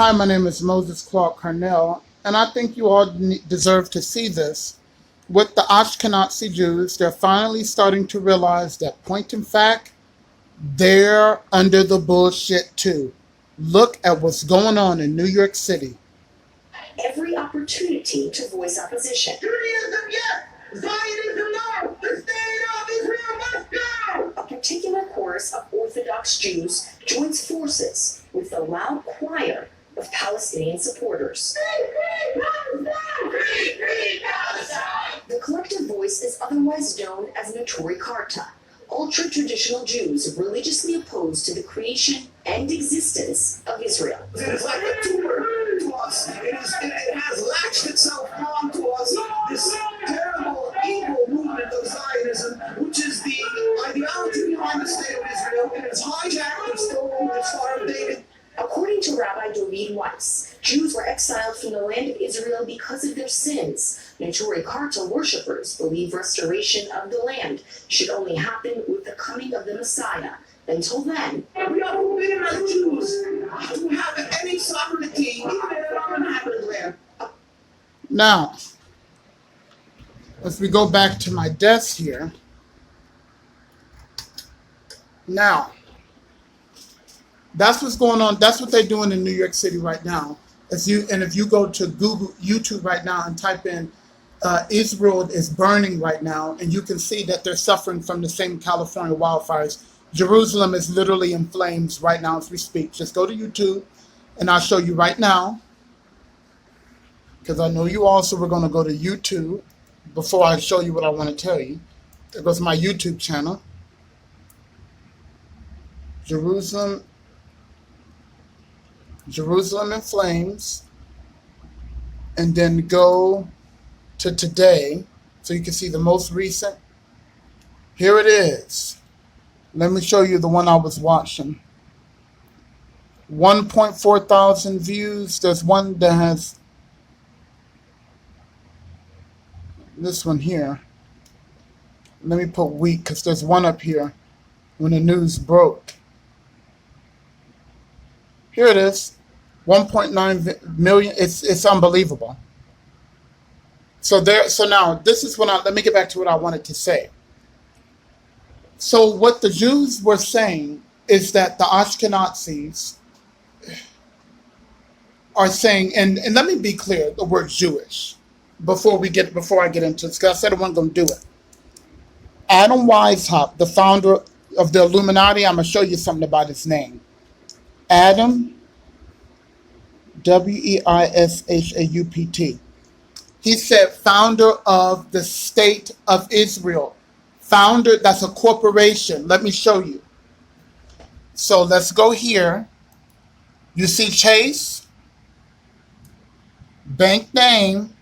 Hi, my name is Moses Clark Carnell, and I think you all deserve to see this. With the Ashkenazi Jews, they're finally starting to realize that, point in fact, they're under the bullshit too. Look at what's going on in New York City. Every opportunity to voice opposition. Judaism, yes! Zionism, no! The state of Israel must go! A particular chorus of Orthodox Jews joins forces with the loud choir of Palestinian supporters. Free Palestine! Free Palestine! The collective voice is otherwise known as Notori Karta, ultra-traditional Jews religiously opposed to the creation and existence of Israel. It is like a tumor to us. It has latched itself onto us, this terrible, evil movement of Zionism, which is the ideology behind the state of Israel, and it's hijacked and stolen the Star of David. According to Rabbi David Weiss, Jews were exiled from the land of Israel because of their sins. Notori Karta worshippers believe restoration of the land should only happen with the coming of the Messiah. Until then, We are forbidden as Jews to have any sovereignty, even in an uninhabited land. Now, as we go back to my desk here, now, that's what's going on. That's what they're doing in New York City right now. If you go to Google, YouTube right now and type in Israel is burning right now, and you can see that they're suffering from the same California wildfires. Jerusalem is literally in flames right now as we speak. Just go to YouTube, and I'll show you right now, because I know you also were going to go to YouTube before I show you what I want to tell you. There goes my YouTube channel. Jerusalem in flames, and then go to today so you can see the most recent. Here it is. Let me show you the one I was watching. 1.4 thousand views. There's one that has this one here. Let me put week because there's one up here when the news broke. Here it is. 1.9 million. It's unbelievable. So now this is let me get back to what I wanted to say. So what the Jews were saying is that the Ashkenazis are saying, and let me be clear, the word Jewish before I get into this, because I said I wasn't going to do it. Adam Weishaupt, the founder of the Illuminati, I'm going to show you something about his name. Adam Weishaupt. He said founder of the state of Israel. Founder, that's a corporation. Let me show you. So let's go here. You see Chase, bank name,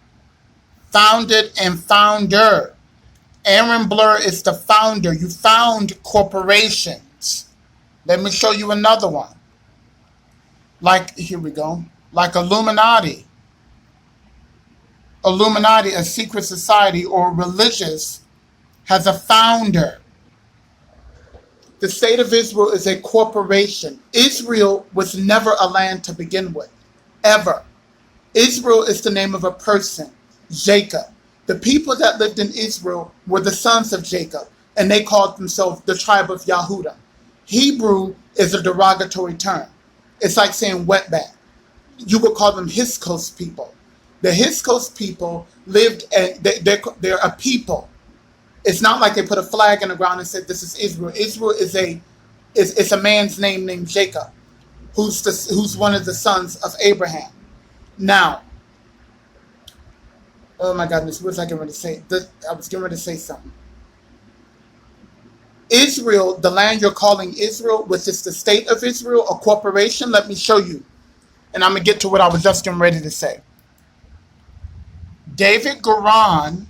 founded and founder. Aaron Blur is the founder. You found corporations. Let me show you another one. Here we go. Like Illuminati. Illuminati, a secret society or religious, has a founder. The state of Israel is a corporation. Israel was never a land to begin with, ever. Israel is the name of a person, Jacob. The people that lived in Israel were the sons of Jacob, and they called themselves the tribe of Yahudah. Hebrew is a derogatory term. It's like saying wetback. You would call them His Coast people. The His Coast people lived, and they're a people. It's not like they put a flag in the ground and said this is Israel. Israel is a man's name named Jacob, who's one of the sons of Abraham. Now, oh my goodness, what was I getting ready to say? I was getting ready to say something. Israel, the land you're calling Israel, which is the state of Israel, a corporation, let me show you. And I'm going to get to what I was just getting ready to say. David Garan,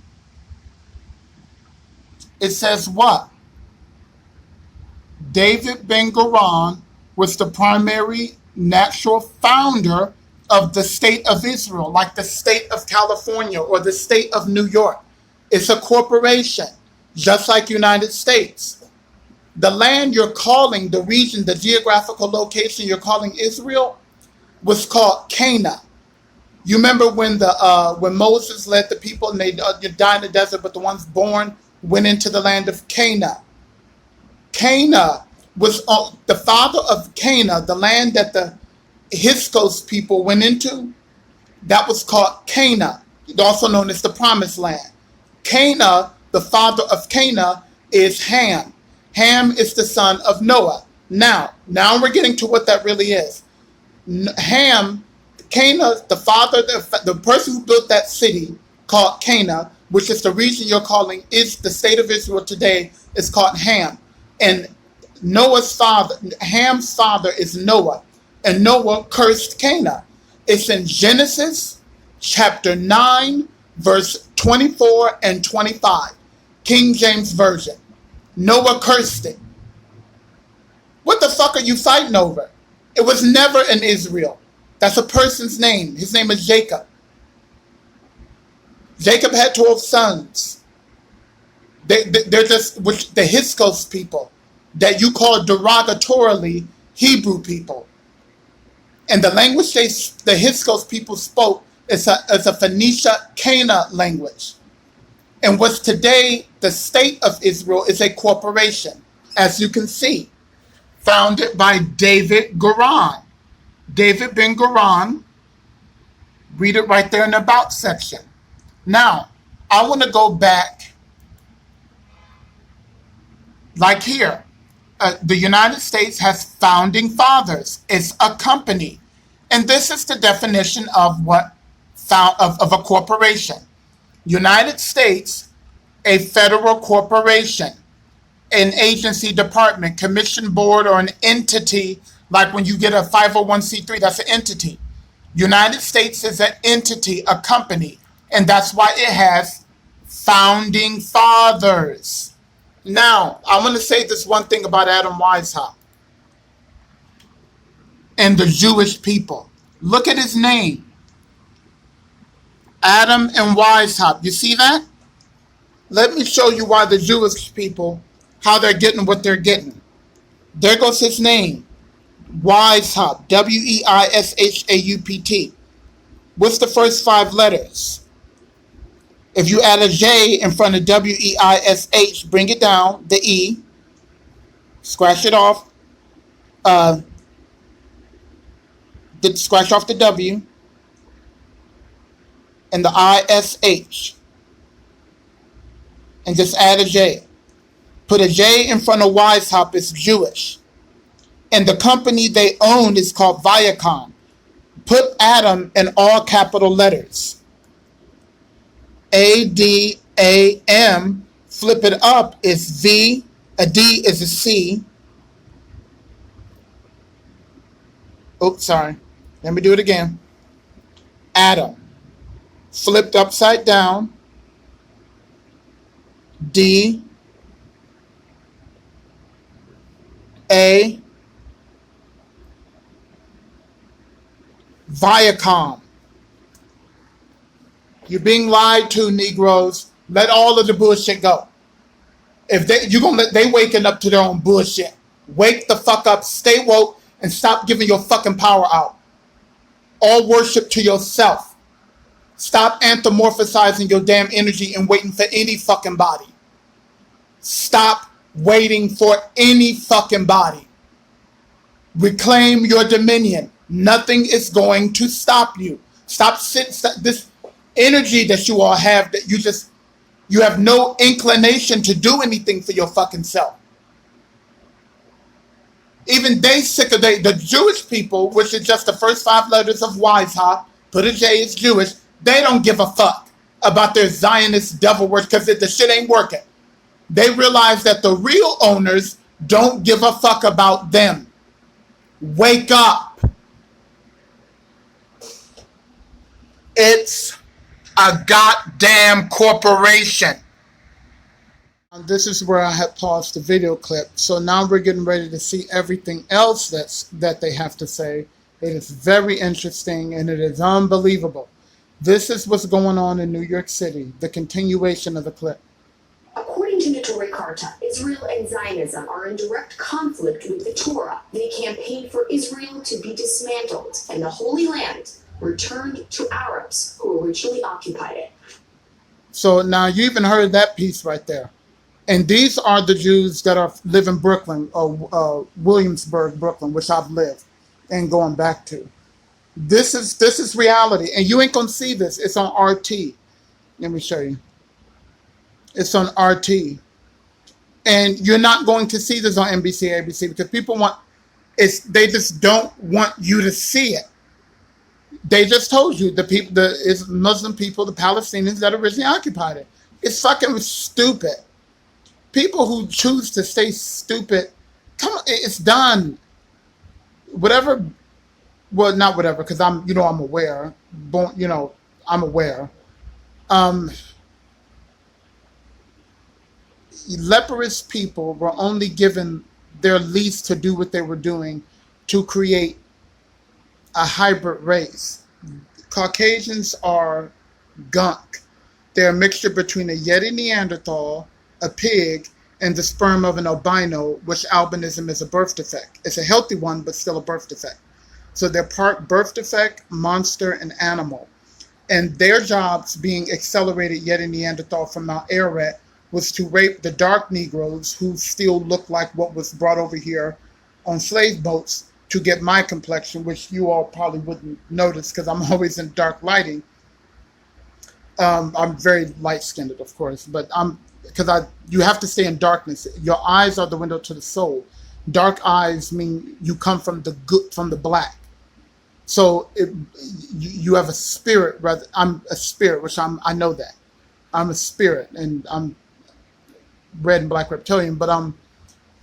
it says what? David Ben Gurion was the primary natural founder of the state of Israel, like the state of California or the state of New York. It's a corporation, just like United States. The land you're calling, the region, the geographical location you're calling Israel, was called Cana. You remember when Moses led the people and they died in the desert, but the ones born went into the land of Cana. Cana was the father of Cana, the land that the Hyksos people went into. That was called Cana, also known as the Promised Land. Cana, the father of Cana, is Ham. Ham is the son of Noah. Now we're getting to what that really is. Ham, Cana, the father, the person who built that city called Cana, which is the region you're calling is the state of Israel today, is called Ham. And Noah's father, Ham's father is Noah. And Noah cursed Cana. It's in Genesis chapter 9, verse 24 and 25. King James Version. Noah cursed it. What the fuck are you fighting over? It was never in Israel. That's a person's name. His name is Jacob. Jacob had 12 sons. They're just the Hyksos people that you call derogatorily Hebrew people. And the language the Hyksos people spoke is a Phoenicia Cana language. And what's today the state of Israel is a corporation, as you can see, founded by David Goran. David Ben Goran. Read it right there in the About section. Now, I want to go back like here. The United States has founding fathers. It's a company. And this is the definition of of a corporation. United States, a federal corporation, an agency, department, commission, board, or an entity, like when you get a 501c3, that's an entity. United States is an entity, a company, and that's why it has founding fathers. Now, I want to say this one thing about Adam Weishaupt and the Jewish people. Look at his name. Adam and Weishaupt. You see that? Let me show you why the Jewish people, how they're getting what they're getting. There goes his name. Weishaupt. Weishaupt. What's the first 5 letters? If you add a J in front of Weish, bring it down, the E, scratch it off, scratch off the W, and the ISH, and just add a J. Put a J in front of Weishaupt, it's Jewish. And the company they own is called Viacom. Put Adam in all capital letters. ADAM, flip it up, is V, a D is a C. Oops, sorry. Let me do it again. Adam, flipped upside down, D, A, Viacom. You're being lied to, Negroes. Let all of the bullshit go. If they waking up to their own bullshit. Wake the fuck up, stay woke, and stop giving your fucking power out. All worship to yourself. Stop anthropomorphizing your damn energy and waiting for any fucking body. Stop waiting for any fucking body. Reclaim your dominion. Nothing is going to stop you. Stop this energy that you all have, that you have no inclination to do anything for your fucking self. Even they sick of the Jewish people, which is just the first 5 letters of Weishaupt, put a J, is Jewish. They don't give a fuck about their Zionist devil worship because the shit ain't working. They realize that the real owners don't give a fuck about them. Wake up. It's a goddamn corporation. This is where I had paused the video clip. So now we're getting ready to see everything else that they have to say. It is very interesting and it is unbelievable. This is what's going on in New York City, the continuation of the clip. According According to Notori Karta, Israel and Zionism are in direct conflict with the Torah. They campaign for Israel to be dismantled and the Holy Land returned to Arabs who originally occupied it. So now you even heard that piece right there. And these are the Jews that live in Brooklyn, Williamsburg, Brooklyn, which I've lived and going back to. This is reality, and you ain't gonna see this. It's on RT. Let me show you. It's on RT, and you're not going to see this on NBC, ABC because people they just don't want you to see it. They just told you it's Muslim people, the Palestinians that originally occupied it. It's fucking stupid. People who choose to stay stupid, come on, it's done. Whatever, well, not whatever, because I'm aware. I'm aware. Leprous people were only given their lease to do what they were doing to create a hybrid race. Caucasians are gunk. They're a mixture between a Yeti Neanderthal, a pig, and the sperm of an albino, which albinism is a birth defect. It's a healthy one, but still a birth defect. So they're part birth defect, monster, and animal. And their jobs, being accelerated Yeti Neanderthal from Mount Ararat, was to rape the dark Negroes who still look like what was brought over here on slave boats to get my complexion, which you all probably wouldn't notice because I'm always in dark lighting. I'm very light-skinned, of course, but you have to stay in darkness. Your eyes are the window to the soul. Dark eyes mean you come from the black. So you have a spirit. Rather, I'm a spirit, which I know that. I'm a spirit, and I'm red and black reptilian, but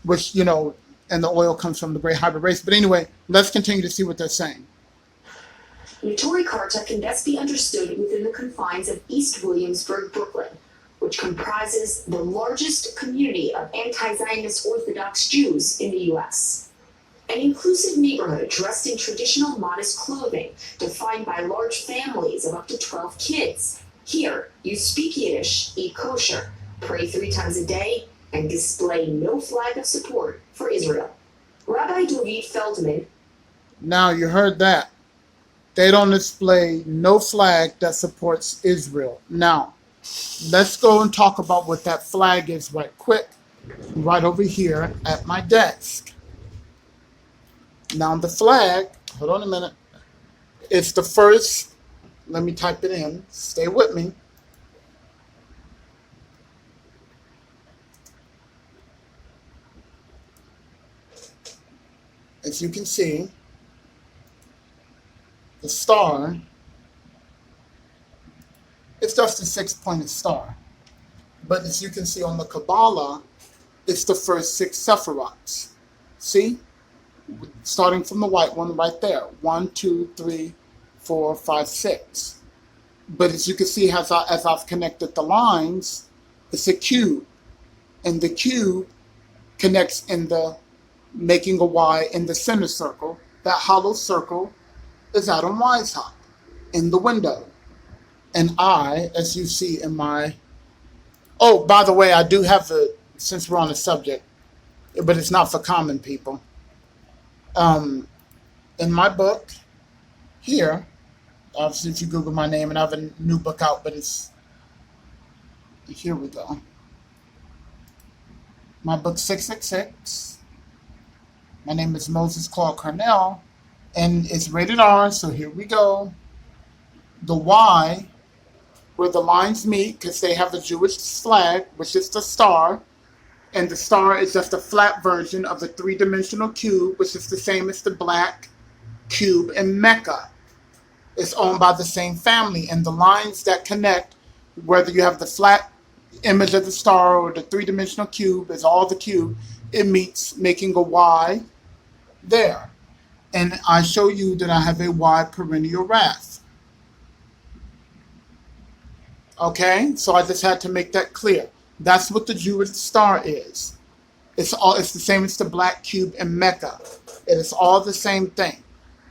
which, and the oil comes from the great hybrid race. But anyway, let's continue to see what they're saying. Notori Karta can best be understood within the confines of East Williamsburg, Brooklyn, which comprises the largest community of anti-Zionist Orthodox Jews in the U.S. An inclusive neighborhood dressed in traditional modest clothing, defined by large families of up to 12 kids. Here, you speak Yiddish, eat kosher, pray 3 times a day, and display no flag of support for Israel. Rabbi David Feldman. Now you heard that. They don't display no flag that supports Israel. Now, let's go and talk about what that flag is right quick, right over here at my desk. Now the flag, hold on a minute. It's the first, let me type it in, stay with me. As you can see, the star, it's just a 6-pointed star. But as you can see on the Kabbalah, it's the first 6 Sephirots. See? Starting from the white one right there. 1, 2, 3, 4, 5, 6. But as you can see, as I've connected the lines, it's a cube. And the cube connects in making a Y in the center circle. That hollow circle is Adam Weishaupt in the window. And I, as you see in my... Oh, by the way, I do have since we're on the subject, but it's not for common people. In my book, here, obviously if you Google my name, and I have a new book out, but here we go. My book 666. My name is Moses Claude Carnell, and it's rated R, so here we go. The Y, where the lines meet, because they have the Jewish flag, which is the star, and the star is just a flat version of the 3-dimensional cube, which is the same as the black cube in Mecca. It's owned by the same family, and the lines that connect, whether you have the flat image of the star or the 3-dimensional cube, is all the cube. It meets making a Y there. And I show you that I have a Y perennial wrath. Okay, so I just had to make that clear. That's what the Jewish star is. It's the same as the black cube in Mecca. It is all the same thing.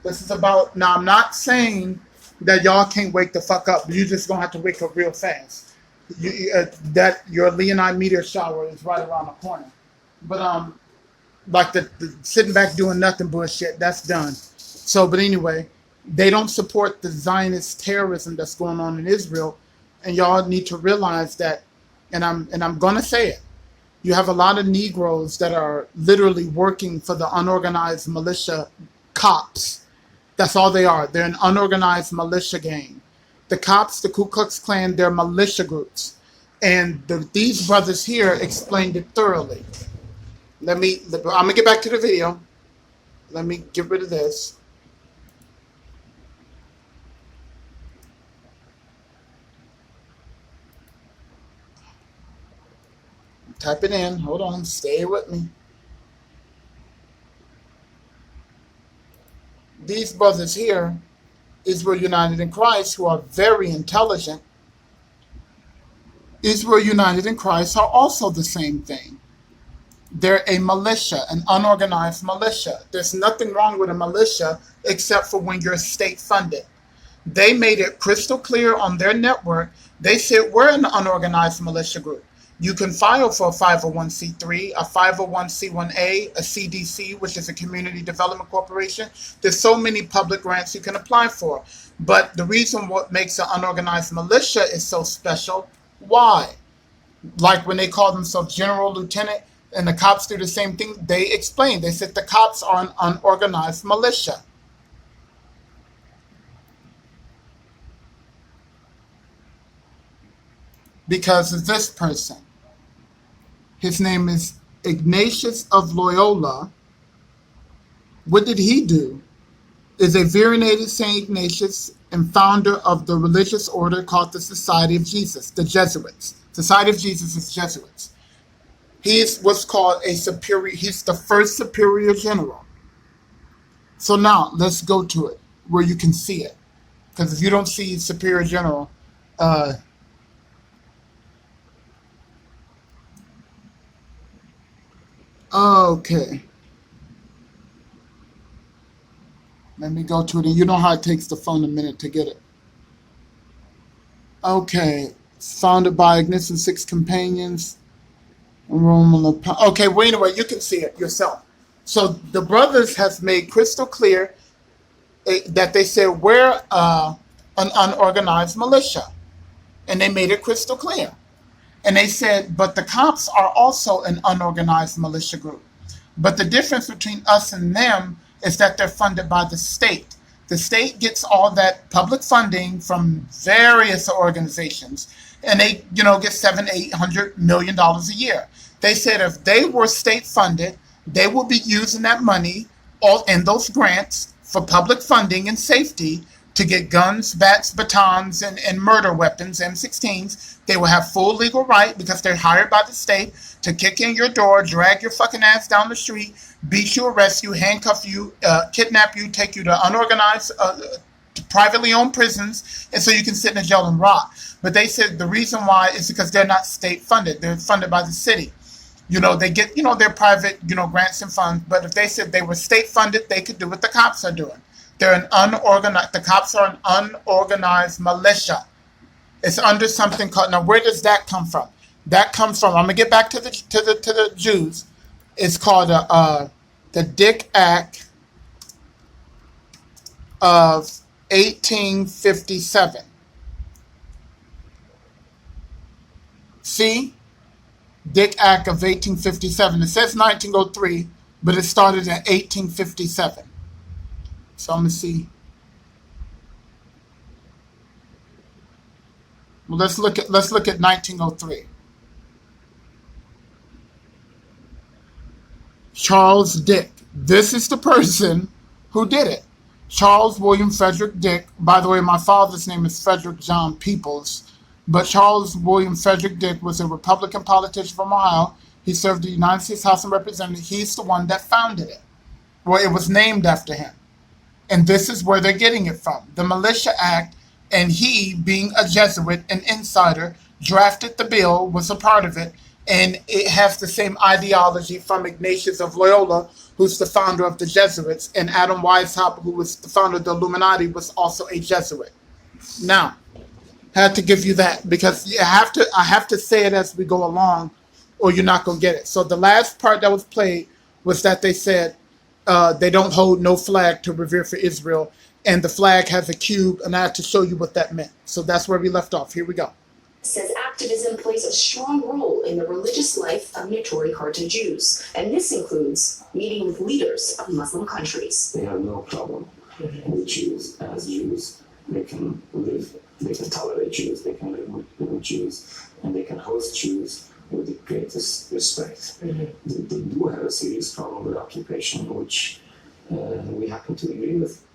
This is about, now I'm not saying that y'all can't wake the fuck up. You're just gonna have to wake up real fast. That your Leonide meteor shower is right around the corner. But like the sitting back doing nothing bullshit, that's done. So, but anyway, they don't support the Zionist terrorism that's going on in Israel, and y'all need to realize that. And I'm gonna say it. You have a lot of Negroes that are literally working for the unorganized militia cops. That's all they are. They're an unorganized militia gang. The cops, the Ku Klux Klan, they're militia groups. And these brothers here explained it thoroughly. I'm going to get back to the video. Let me get rid of this. Type it in. Hold on. Stay with me. These brothers here, Israel United in Christ, who are very intelligent, Israel United in Christ are also the same thing. They're a militia, an unorganized militia. There's nothing wrong with a militia except for when you're state funded. They made it crystal clear on their network. They said, we're an unorganized militia group. You can file for a 501c3, a 501c1a, a CDC, which is a community development corporation. There's so many public grants you can apply for. But the reason what makes an unorganized militia is so special, why? Like when they call themselves general, lieutenant, and the cops do the same thing, they explain. They said the cops are an unorganized militia. Because of this person. His name is Ignatius of Loyola. What did he do? Is a Virinated St. Ignatius and founder of the religious order called the Society of Jesus, the Jesuits. Society of Jesus is Jesuits. He is what's called a superior, he's the first superior general. So now let's go to it where you can see it. Because if you don't see superior general, okay. Let me go to it. And you know how it takes the phone a minute to get it. Okay. Founded by Ignatius and 6 companions. Okay, well, anyway, you can see it yourself. So the brothers have made crystal clear that they said we're an unorganized militia. And they made it crystal clear. And they said, but the cops are also an unorganized militia group. But the difference between us and them is that they're funded by the state. The state gets all that public funding from various organizations, and they, get $700-800 million a year. They said if they were state funded, they will be using that money all in those grants for public funding and safety to get guns, bats, batons, and murder weapons, M16s. They will have full legal right because they're hired by the state to kick in your door, drag your fucking ass down the street, beat you, arrest you, handcuff you, kidnap you, take you to unorganized, privately owned prisons, and so you can sit in a jail and rot. But they said the reason why is because they're not state funded. They're funded by the city. They get, their private, grants and funds. But if they said they were state funded, they could do what the cops are doing. The cops are an unorganized militia. It's under something called, now where does that come from? That comes from, I'm going to get back to the Jews. It's called the Dick Act of 1857. See? Dick Act of 1857. It says 1903, but it started in 1857. So I'm going to see. Well, let's look at 1903. Charles Dick. This is the person who did it. Charles William Frederick Dick. By the way, my father's name is Frederick John Peoples. But Charles William Frederick Dick was a Republican politician from Ohio. He served the United States House of Representatives. He's the one that founded it. Well, it was named after him. And this is where they're getting it from. The Militia Act, and he, being a Jesuit, an insider, drafted the bill, was a part of it, and it has the same ideology from Ignatius of Loyola, who's the founder of the Jesuits, and Adam Weishaupt, who was the founder of the Illuminati, was also a Jesuit. Now, Had to give you that because I have to say it as we go along, or you're not gonna get it. So the last part that was played was that they said they don't hold no flag to revere for Israel, and the flag has a cube, and I had to show you what that meant. So that's where we left off. Here we go. Says activism plays a strong role in the religious life of Notori Karta Jews, and this includes meeting with leaders of Muslim countries. They have no problem with Jews as Jews. They can live, they can tolerate Jews, they can live with Jews, and they can host Jews with the greatest respect. They do have a serious problem with occupation, which we happen to agree with.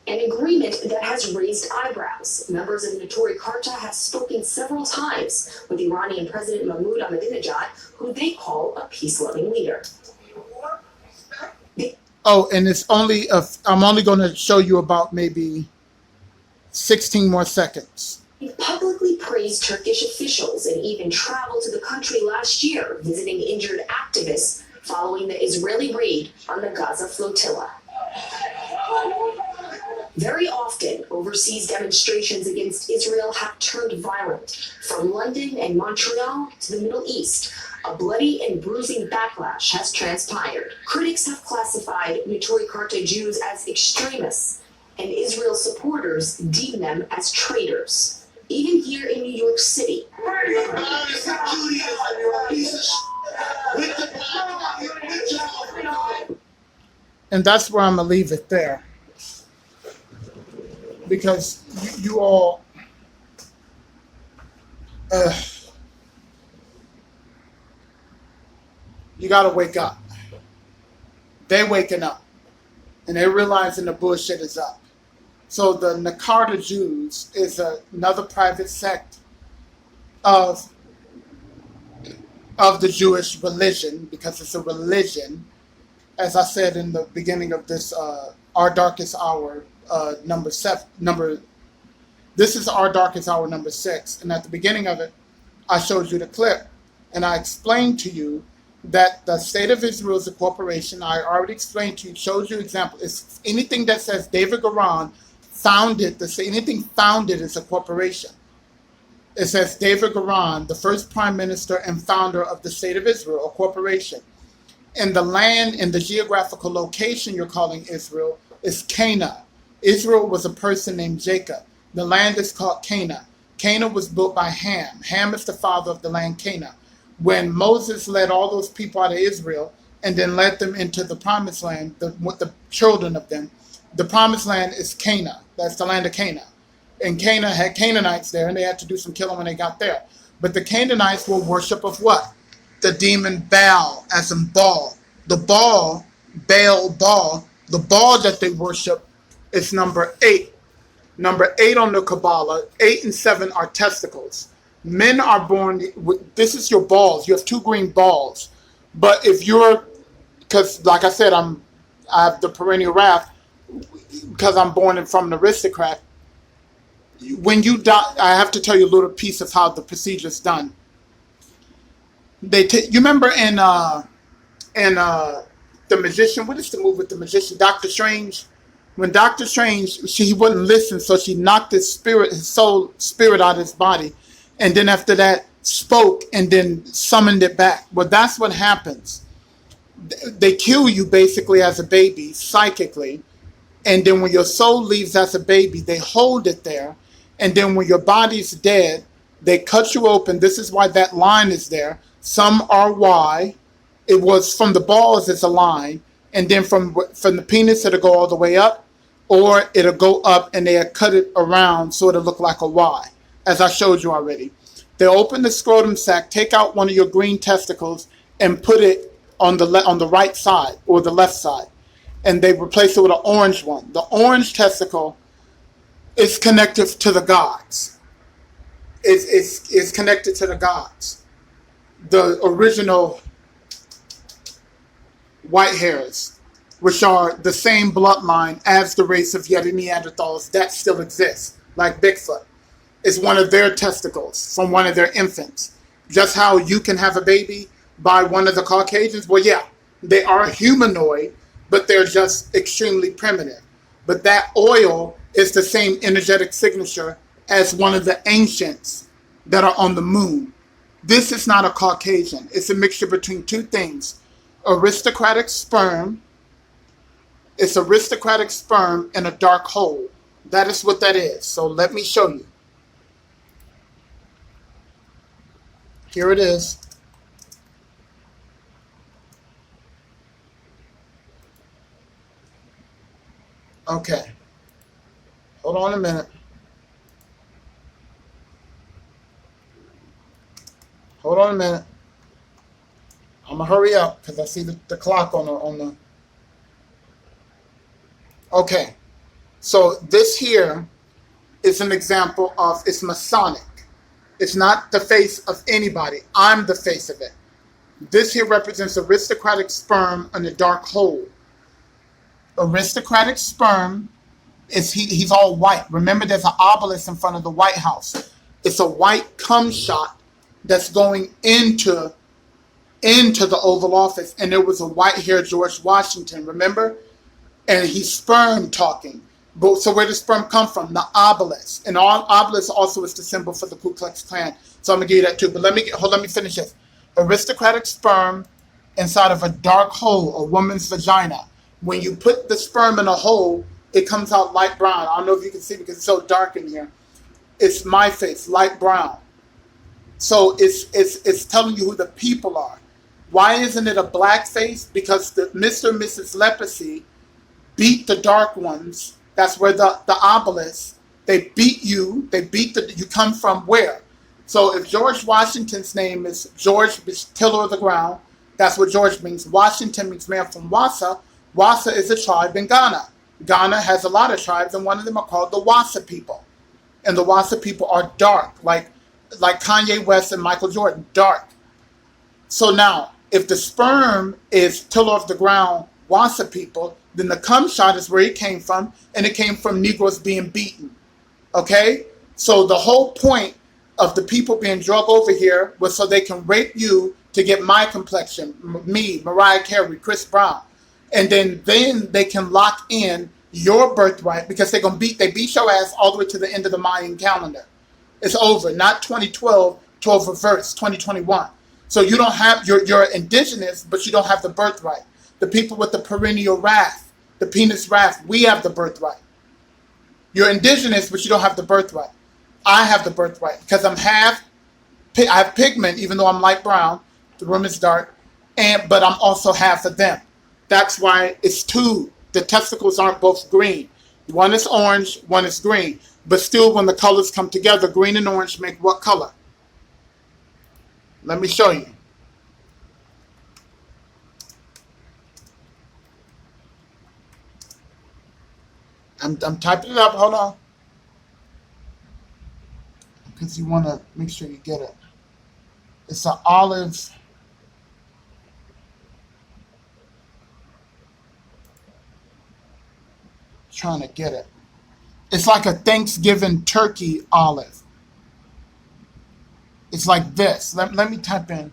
An agreement that has raised eyebrows. Members of Notori Karta have spoken several times with Iranian President Mahmoud Ahmadinejad, who they call a peace-loving leader. Oh, and I'm only going to show you about maybe 16 more seconds. He publicly praised Turkish officials and even traveled to the country last year, visiting injured activists following the Israeli raid on the Gaza flotilla. Very often, overseas demonstrations against Israel have turned violent. From London and Montreal to the Middle East, a bloody and bruising backlash has transpired. Critics have classified Notori Karta Jews as extremists, and Israel supporters deem them as traitors. Even here in New York City, and that's where I'm going to leave it there. Because you all, you got to wake up. They're waking up. And they're realizing the bullshit is up. So the Nakarta Jews is another private sect of the Jewish religion, because it's a religion. As I said in the beginning of this, Our Darkest Hour, this is Our Darkest Hour number 6. And at the beginning of it, I showed you the clip. And I explained to you that the state of Israel is a corporation. I already explained to you, showed you example. It's anything that says David Garan founded, anything founded is a corporation. It says David Garan, the first prime minister and founder of the state of Israel, a corporation. And the land and the geographical location you're calling Israel is Canaan. Israel was a person named Jacob. The land is called Canaan. Canaan was built by Ham. Ham is the father of the land Canaan. When Moses led all those people out of Israel and then led them into the promised land, with the children of them, the promised land is Canaan. That's the land of Canaan. And Canaan had Canaanites there, and they had to do some killing when they got there. But the Canaanites were worship of what? The demon Baal, as in Baal. The Baal, Baal, the Baal that they worship is number 8. Number 8 on the Kabbalah, 8 and 7 are testicles. Men are born with, this is your balls. You have 2 green balls. But if you're, because like I said, I have the perennial wrath, because I'm born from an aristocrat. When you die, I have to tell you a little piece of how the procedure is done. You remember in The Magician, what is the movie with the magician? Doctor Strange. When Doctor Strange, he wouldn't listen, so she knocked his soul spirit out of his body, and then after that spoke and then summoned it back. Well, that's what happens. They kill you basically as a baby, psychically, and then when your soul leaves as a baby, they hold it there, and then when your body's dead, they cut you open. This is why that line is there. Some are Y. It was from the balls, it's a line, and then from the penis, it'll go all the way up, or it'll go up and they'll cut it around so it'll look like a Y, as I showed you already. They open the scrotum sac, take out one of your green testicles, and put it on the right side or the left side, and they replace it with an orange one. The orange testicle is connected to the gods. It's connected to the gods. The original white hairs, which are the same bloodline as the race of Yeti Neanderthals that still exists, like Bigfoot, is one of their testicles from one of their infants. Just how you can have a baby by one of the Caucasians, well, yeah, they are humanoid, but they're just extremely primitive. But that oil is the same energetic signature as one of the ancients that are on the moon. This is not a Caucasian. It's a mixture between two things. Aristocratic sperm. It's aristocratic sperm in a dark hole. That is what that is. So let me show you. Here it is. Okay. Hold on a minute. Hold on a minute. I'm gonna hurry up because I see the clock on the. Okay. So this here is an example of, it's Masonic. It's not the face of anybody. I'm the face of it. This here represents aristocratic sperm in a dark hole. Aristocratic sperm is he's all white. Remember, there's an obelisk in front of the White House. It's a white cum shot that's going into the Oval Office, and there was a white-haired George Washington. Remember, and he's sperm talking. But so where does sperm come from? The obelisk, and all obelisk also is the symbol for the Ku Klux Klan. So I'm gonna give you that too. But let me finish this. Aristocratic sperm inside of a dark hole, a woman's vagina. When you put the sperm in a hole, it comes out light brown. I don't know if you can see because it's so dark in here. It's my face, light brown. So it's telling you who the people are. Why isn't it a black face? Because the Mr. and Mrs. Leprosy beat the dark ones. That's where the obelisk, they beat you. You come from where? So if George Washington's name is George, tiller of the ground, that's what George means. Washington means man from Wassa. Wassa is a tribe in Ghana. Ghana has a lot of tribes, and one of them are called the Wassa people. And the Wassa people are dark, like Kanye West and Michael Jordan, dark. So now, if the sperm is tiller of the ground, Wassa people, then the cum shot is where it came from, and it came from Negroes being beaten. Okay? So the whole point of the people being drug over here was so they can rape you to get my complexion, me, Mariah Carey, Chris Brown. And then they can lock in your birthright because they beat your ass all the way to the end of the Mayan calendar. It's over, not 2012, 12 reverse, 2021. So you don't have, you're indigenous, but you don't have the birthright. The people with the perennial wrath, the penis wrath, we have the birthright. You're indigenous, but you don't have the birthright. I have the birthright because I have pigment, even though I'm light brown. The room is dark, but I'm also half of them. That's why it's two. The testicles aren't both green. One is orange, one is green. But still, when the colors come together, green and orange make what color? Let me show you. I'm typing it up. Hold on. Because you want to make sure you get it. It's an olive. Trying to get it. It's like a Thanksgiving turkey olive. It's like this. Let me type in.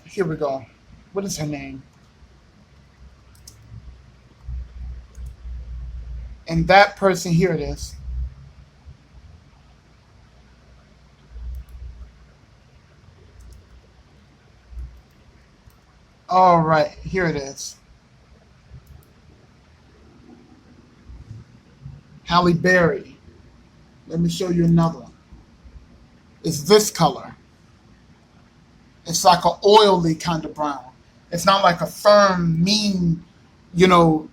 Here we go. What is her name? And that person, here it is. All right, here it is. Halle Berry. Let me show you another one. It's this color. It's like an oily kind of brown. It's not like a firm, mean,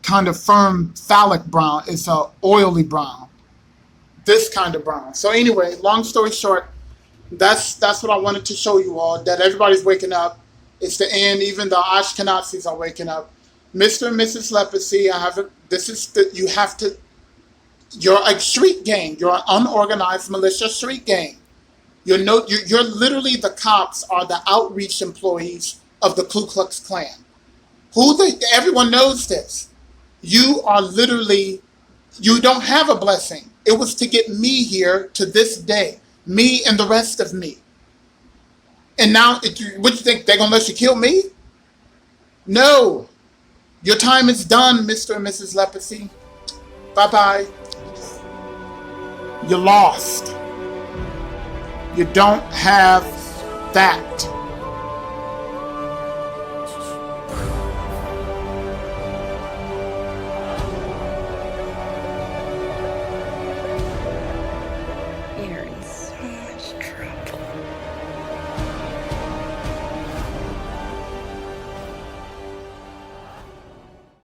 kind of firm phallic brown. It's a oily brown. This kind of brown. So anyway, long story short, that's what I wanted to show you all, that everybody's waking up. It's the end. Even the Ashkenazis are waking up. Mr. and Mrs. Leprosy, you're a street gang. You're an unorganized militia street gang. You're literally, the cops are the outreach employees of the Ku Klux Klan. Everyone knows this. You are literally, you don't have a blessing. It was to get me here to this day. Me and the rest of me. And now, what do you think? They're going to let you kill me? No. Your time is done, Mr. and Mrs. Leprosy. Bye-bye. you're lost. You don't have that.